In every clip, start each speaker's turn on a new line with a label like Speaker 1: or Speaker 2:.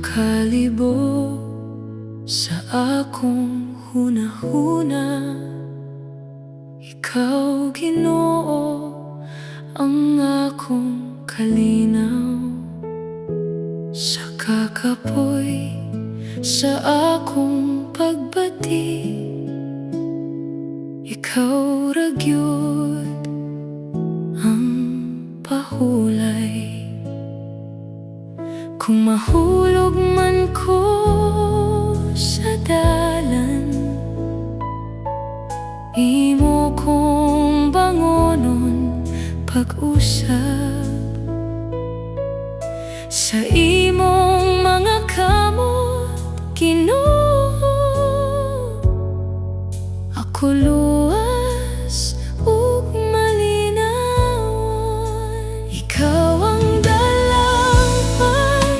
Speaker 1: Makalibo sa akong hunahuna, ikaw, Ginoo, ang akong kalinaw. Sa kakapoy sa akong pagbati, ikaw ra gyud ang pahulay. Kung mahulog man ko sa dalan, imo kong bangonon pag-usap. Sa imong mga kamot, Ginoo, ako luwas ug malinawan. Ikaw ang dalaman,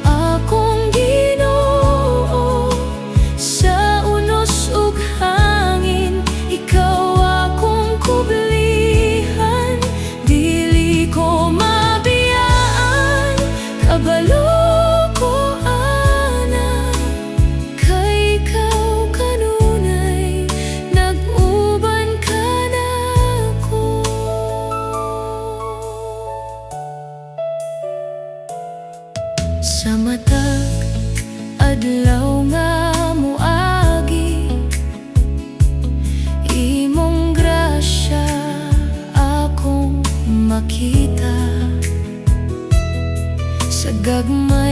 Speaker 1: akong Ginoo, sa unos ug hangin. Ikaw akong kublihan, dili ko mabiyaan. Kabalo ko ana, kay ikaw kanunay nag-uban ka nako. Sa matag adlaw nga moagi, imong grasya akong makita. Sa gagmay